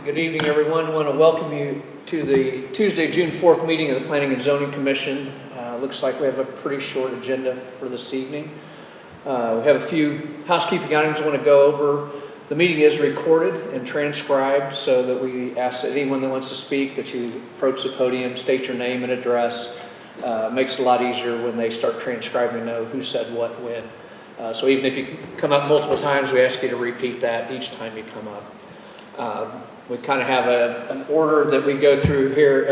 Good evening, everyone. I want to welcome you to the Tuesday, June 4th meeting of the Planning and Zoning Commission. Looks like we have a pretty short agenda for this evening. We have a few housekeeping items I want to go over. The meeting is recorded and transcribed, so that we ask that anyone that wants to speak that you approach the podium, state your name and address. Makes it a lot easier when they start transcribing to know who said what when. So even if you come up multiple times, we ask you to repeat that each time you come up. We kind of have an order that we go through here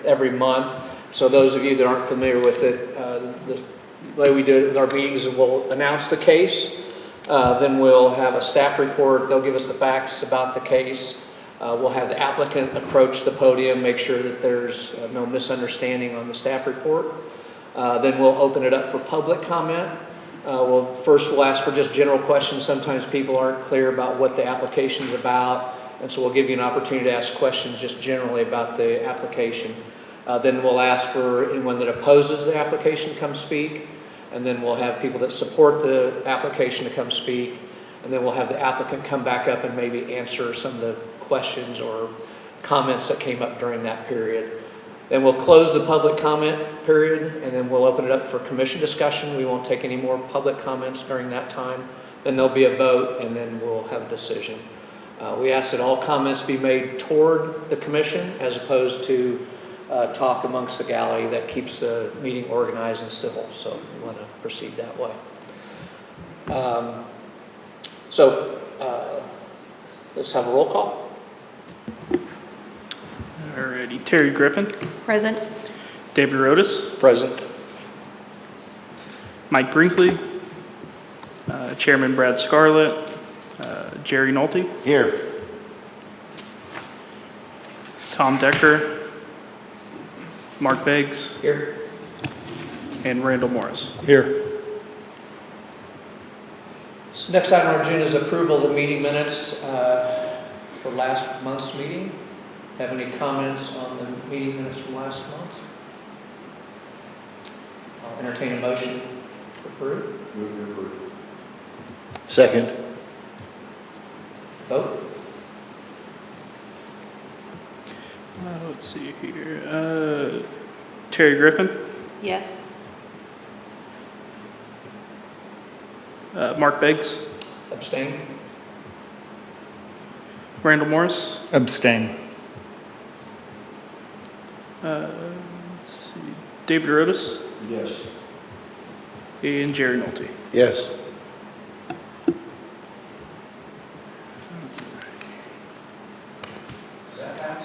every month. So those of you that aren't familiar with it, the way we do it with our meetings is we'll announce the case, then we'll have a staff report. They'll give us the facts about the case. We'll have the applicant approach the podium, make sure that there's no misunderstanding on the staff report. Then we'll open it up for public comment. First we'll ask for just general questions. Sometimes people aren't clear about what the application's about, and so we'll give you an opportunity to ask questions just generally about the application. Then we'll ask for anyone that opposes the application to come speak, and then we'll have people that support the application to come speak, and then we'll have the applicant come back up and maybe answer some of the questions or comments that came up during that period. Then we'll close the public comment period, and then we'll open it up for commission discussion. We won't take any more public comments during that time. Then there'll be a vote, and then we'll have a decision. We ask that all comments be made toward the commission as opposed to talk amongst the gallery. That keeps the meeting organized and civil, so we want to proceed that way. Let's have a roll call. Alrighty, Terry Griffin. Present. David Rodas. Present. Mike Brinkley. Chairman Brad Scarlett. Jerry Nolte. Here. Tom Decker. Mark Beggs. Here. And Randall Morris. Here. So next item on our agenda is approval of the meeting minutes for last month's meeting. Have any comments on the meeting minutes from last month? I'll entertain a motion to approve. Move to approve. Second. Vote. Let's see here. Terry Griffin. Yes. Mark Beggs. Abstain. Randall Morris. Abstain. Let's see. David Rodas. Yes. And Jerry Nolte. Yes. Does that pass?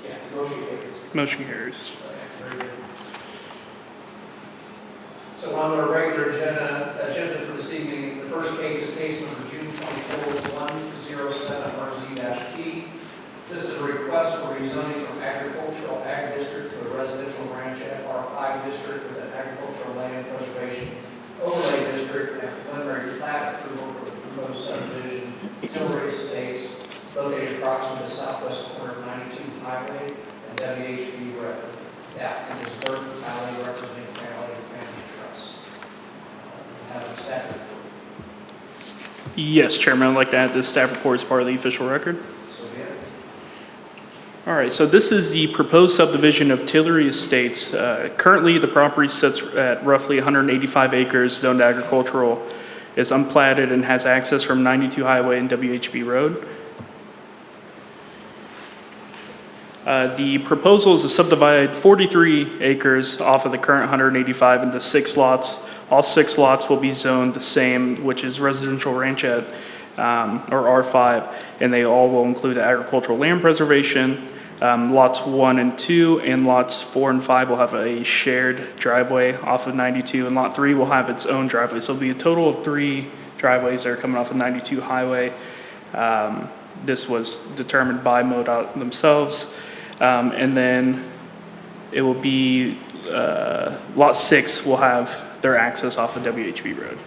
Yes. Motion carries. Motion carries. Very good. So on our regular agenda for this evening, the first case is case number June 24, 107 RZ-P. This is a request for rezoning from agricultural ag district to a residential ranch at R5 district with an agricultural land preservation overlay district and preliminary plat approval for the proposed subdivision, Tilbury Estates, located approximately southwest corner of 92 Highway and WHB Road. The applicant is Bert Alley, representing Family Trust. Have a staff report. Yes, Chairman, I'd like to add this staff report as part of the official record. So be it. All right, so this is the proposed subdivision of Tilbury Estates. Currently, the property sits at roughly 185 acres, zoned agricultural, is unplatted, and has access from 92 Highway and WHB Road. The proposal is to subdivide 43 acres off of the current 185 into 6 lots. All 6 lots will be zoned the same, which is residential ranchette, or R5, and they all will include agricultural land preservation. Lots 1 and 2 and lots 4 and 5 will have a shared driveway off of 92, and lot 3 will have its own driveway. So it'll be a total of 3 driveways that are coming off of 92 Highway. This was determined by MoDOT themselves. And then it will be, lot 6 will have their access off of WHB Road.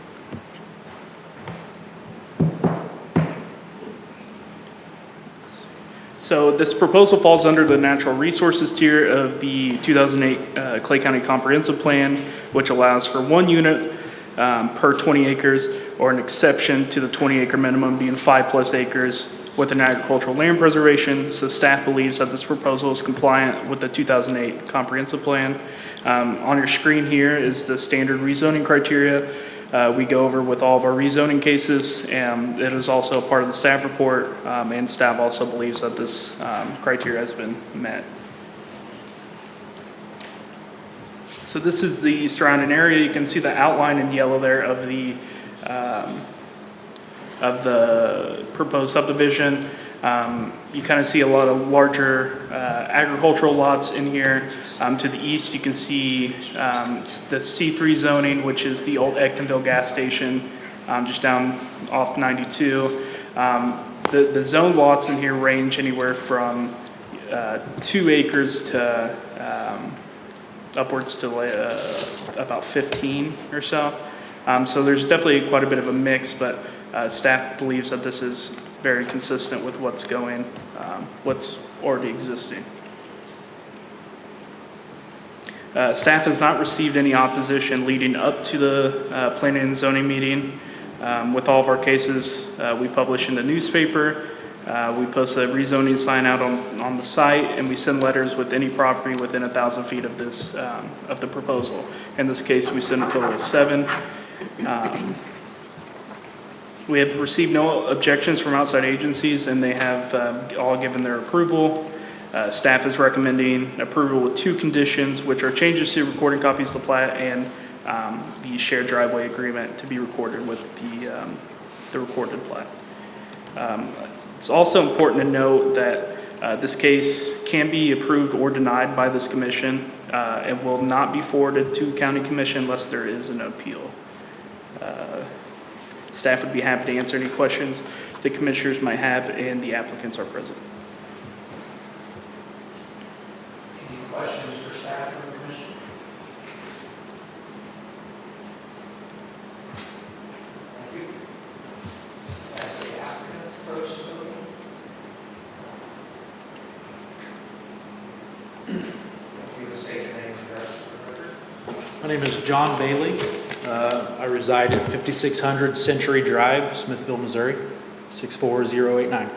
So this proposal falls under the natural resources tier of the 2008 Clay County Comprehensive Plan, which allows for 1 unit per 20 acres, or an exception to the 20-acre minimum being 5+ acres with an agricultural land preservation. So staff believes that this proposal is compliant with the 2008 comprehensive plan. On your screen here is the standard rezoning criteria we go over with all of our rezoning cases, and it is also a part of the staff report, and staff also believes that this criteria has been met. So this is the surrounding area. You can see the outline in yellow there of the proposed subdivision. You kind of see a lot of larger agricultural lots in here. To the east, you can see the C3 zoning, which is the old Ectonville gas station, just down off 92. The zoned lots in here range anywhere from 2 acres to upwards to about 15 or so. So there's definitely quite a bit of a mix, but staff believes that this is very consistent with what's already existing. Staff has not received any opposition leading up to the planning and zoning meeting. With all of our cases, we publish in the newspaper. We post a rezoning sign out on the site, and we send letters with any property within 1,000 feet of this of the proposal. In this case, we sent a total of 7. We have received no objections from outside agencies, and they have all given their approval. Staff is recommending approval with 2 conditions, which are changes to recording copies of the plat and the shared driveway agreement to be recorded with the recorded plat. It's also important to note that this case can be approved or denied by this commission. It will not be forwarded to county commission unless there is an appeal. Staff would be happy to answer any questions the commissioners might have, and the applicants are present. Any questions for staff or the commission? Thank you. As the applicant approaches the podium. If you would state your name and address for the record. My name is John Bailey. I reside at 5600 Century Drive, Smithville, Missouri, 64089.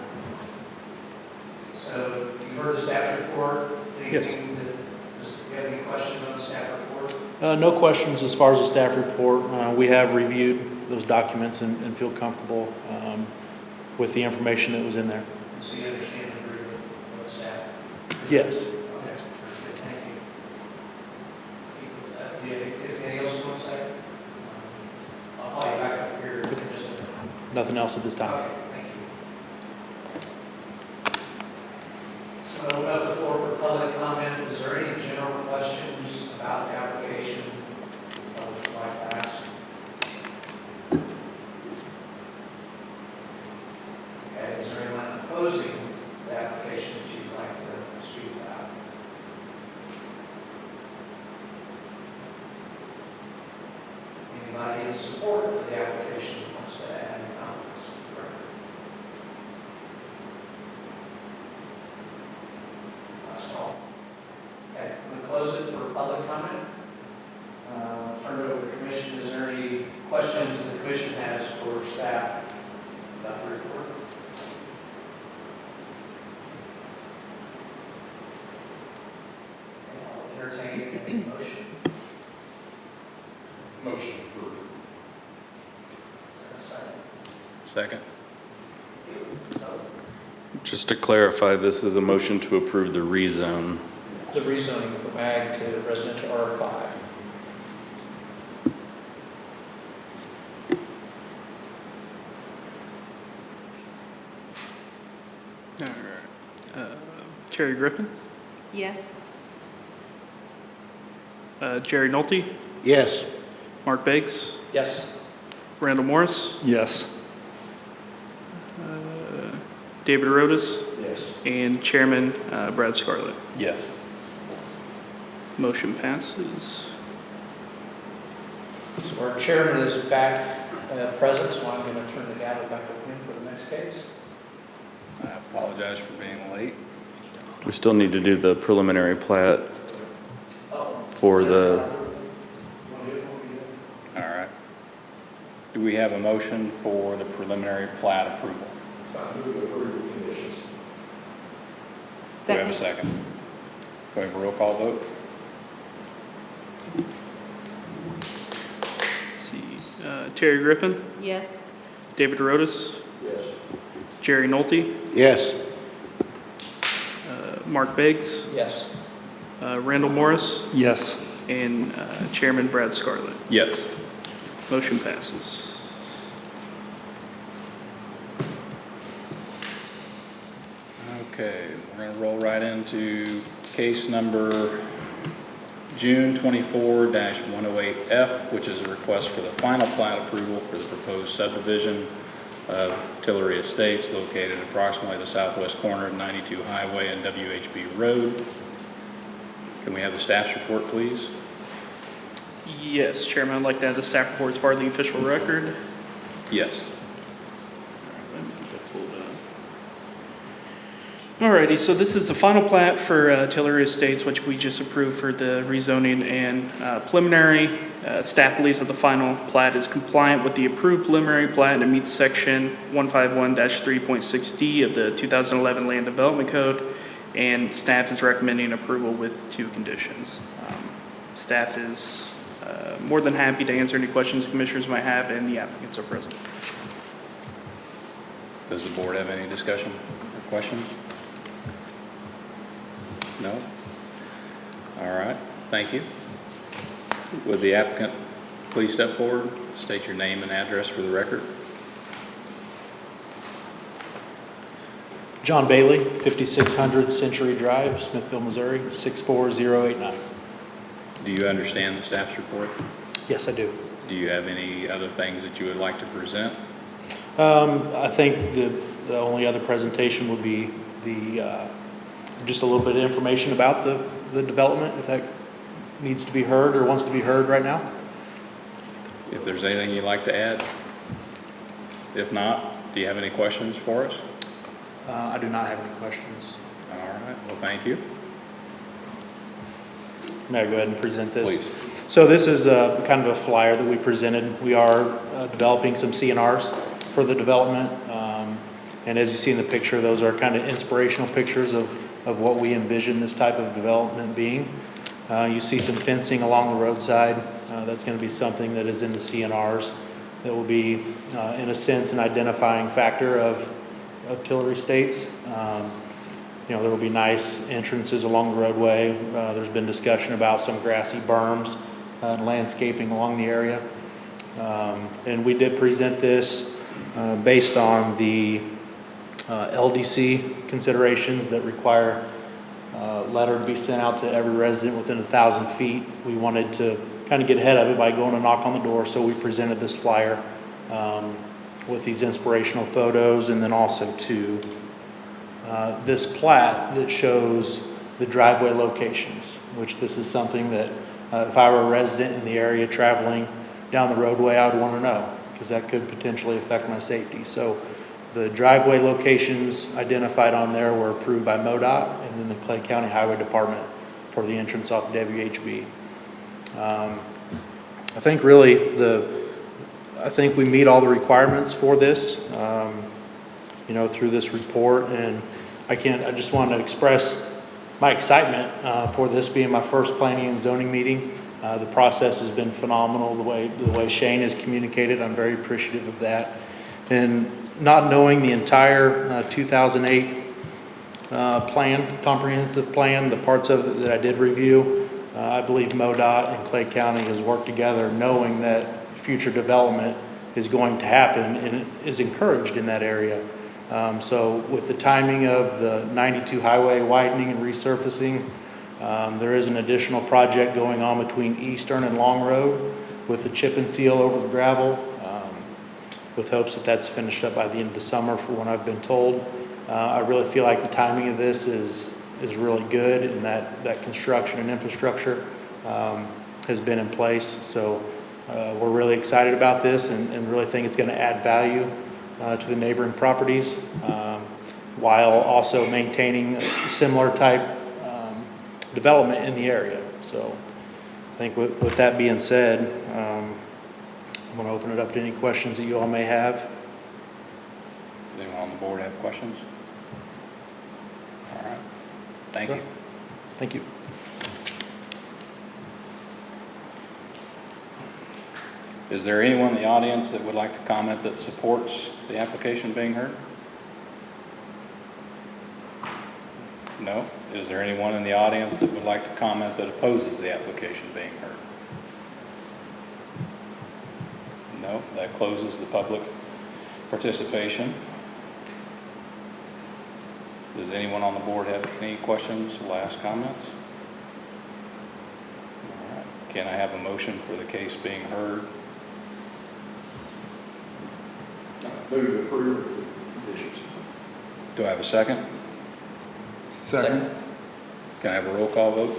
So you heard the staff report? Yes. Do you have any questions on the staff report? No questions as far as the staff report. We have reviewed those documents and feel comfortable with the information that was in there. So you understand and agree with the staff? Yes. Okay, thank you. Do you have anything else you want to say? I'll call you back up here in just a minute. Nothing else at this time. Okay, thank you. So I'll open up the floor for public comment. Is there any general questions about the application I would like to ask? Okay, is there anyone opposing the application that you'd like to speak about? Anybody in support of the application wants to add any comments? Last call. Okay, I'm going to close it for public comment. Turn it over to the commission. Is there any questions the commission has for staff about the report? Okay, I'll entertain a motion. Motion approved. Is there a second? Second. So, Just to clarify, this is a motion to approve the rezone. the rezoning from ag to residential R5. All right. Cherry Griffin, Yes. Jerry Nolte, Yes. Mark Beggs, Yes. Randall Morris, Yes. David Rodas, Yes. and Chairman Brad Scarlett. Yes. Motion passes. So our chairman is back present, so I'm going to turn the gavel back to him for the next case. I apologize for being late. We still need to do the preliminary plat for the, All right. Do we have a motion for the preliminary plat approval? Do we have a second? Do we have a roll call vote? Let's see, Terry Griffin, Yes. David Rotis, Yes. Jerry Nolte, Yes. Mark Biggs, Yes. Randall Morris, Yes. and Chairman Brad Scarlett. Yes. Motion passes. Okay, we're going to roll right into case number June 24-108F, which is a request for the final plat approval for the proposed subdivision of Tillery Estates located approximately the southwest corner of 92 Highway and WHB Road. Can we have the staff's report, please? Yes, Chairman, I'd like to add the staff report as part of the official record. Yes. Let me get that pulled up. Alrighty, so this is the final plat for Tillery Estates, which we just approved for the rezoning and preliminary. Staff believes that the final plat is compliant with the approved preliminary plat and it meets section 151-3.6D of the 2011 Land Development Code, and staff is recommending approval with 2 conditions. Staff is more than happy to answer any questions commissioners might have, and the applicants are present. Does the board have any discussion or questions? No? All right, thank you. Would the applicant please step forward, state your name and address for the record? John Bailey, 5600 Century Drive, Smithville, Missouri, 64089. Do you understand the staff's report? Yes, I do. Do you have any other things that you would like to present? I think the only other presentation would be just a little bit of information about the development, if that needs to be heard or wants to be heard right now. If there's anything you'd like to add? If not, do you have any questions for us? I do not have any questions. All right, well, thank you. May I go ahead and present this? Please. So this is kind of a flyer that we presented. We are developing some CNRs for the development. And as you see in the picture, those are kind of inspirational pictures of what we envision this type of development being. You see some fencing along the roadside. That's going to be something that is in the CNRs that will be, in a sense, an identifying factor of Tillery Estates. You know, there will be nice entrances along the roadway. There's been discussion about some grassy berms and landscaping along the area. And we did present this based on the LDC considerations that require a letter to be sent out to every resident within 1,000 feet. We wanted to kind of get ahead of it by going to knock on the door, so we presented this flyer with these inspirational photos, and then also to this plat that shows the driveway locations, which this is something that if I were a resident in the area traveling down the roadway, I would want to know, because that could potentially affect my safety. So the driveway locations identified on there were approved by MoDOT and then the Clay County Highway Department for the entrance off WHB. I think really I think we meet all the requirements for this, you know, through this report, and I just want to express my excitement for this being my first planning and zoning meeting. The process has been phenomenal, the way Shane has communicated. I'm very appreciative of that. And not knowing the entire 2008 comprehensive plan, the parts of it that I did review, I believe MoDOT and Clay County has worked together knowing that future development is going to happen and is encouraged in that area. So with the timing of the 92 highway widening and resurfacing, there is an additional project going on between Eastern and Long Road with the chip and seal over the gravel, with hopes that that's finished up by the end of the summer for what I've been told. I really feel like the timing of this is really good, and that construction and infrastructure has been in place. So we're really excited about this and really think it's going to add value to the neighboring properties, while also maintaining a similar type development in the area. So I think with that being said, I'm going to open it up to any questions that you all may have. Does anyone on the board have questions? All right, thank you. Thank you. Is there anyone in the audience that would like to comment that supports the application being heard? No? Is there anyone in the audience that would like to comment that opposes the application being heard? No? That closes the public participation. Does anyone on the board have any questions, last comments? All right. Can I have a motion for the case being heard? Move to approve the conditions. Do I have a second? Second. Can I have a roll call vote?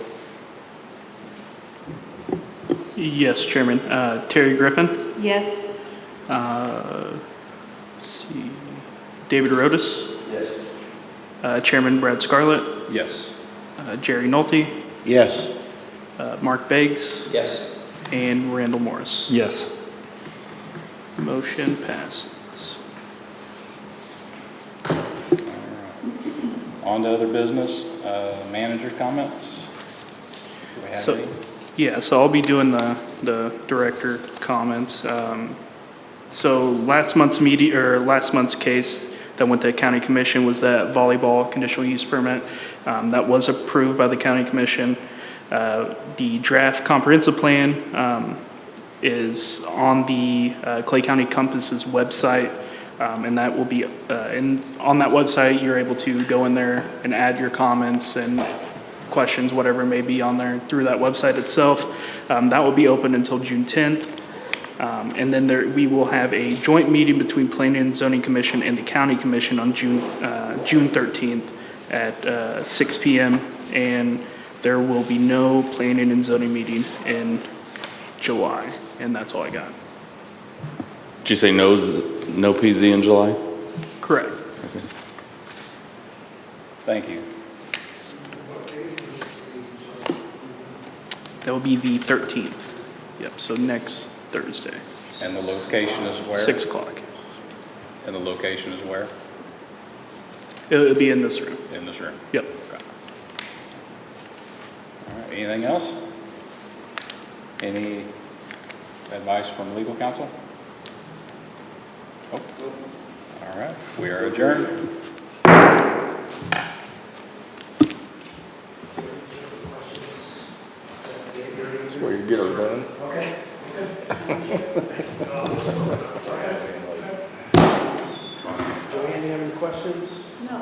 Yes, Chairman. Terry Griffin. Yes. Let's see. David Rotis. Yes. Chairman Brad Scarlett. Yes. Jerry Nolte. Yes. Mark Beggs. Yes. And Randall Morris. Yes. Motion passes. On to other business, manager comments? Do we have So, any? yeah, so I'll be doing the director comments. So last month's last month's case that went to county commission was that volleyball conditional use permit. That was approved by the county commission. The draft comprehensive plan is on the Clay County Compass's website. And that will be, on that website, you're able to go in there and add your comments and questions, whatever may be on there through that website itself. That will be open until June 10th. And then we will have a joint meeting between Planning and Zoning Commission and the County Commission on June 13th at 6 p.m. And there will be no Planning and Zoning meeting in July. And that's all I got. Did you say no PZ in July? Correct. Thank you. That will be the 13th. Yep, so next Thursday, And the location is where? 6 o'clock. And the location is where? It'll be in this room. In this room. Yep. All right, anything else? Any advice from legal counsel? Oh, all right, we are adjourned. Where you get her done? No.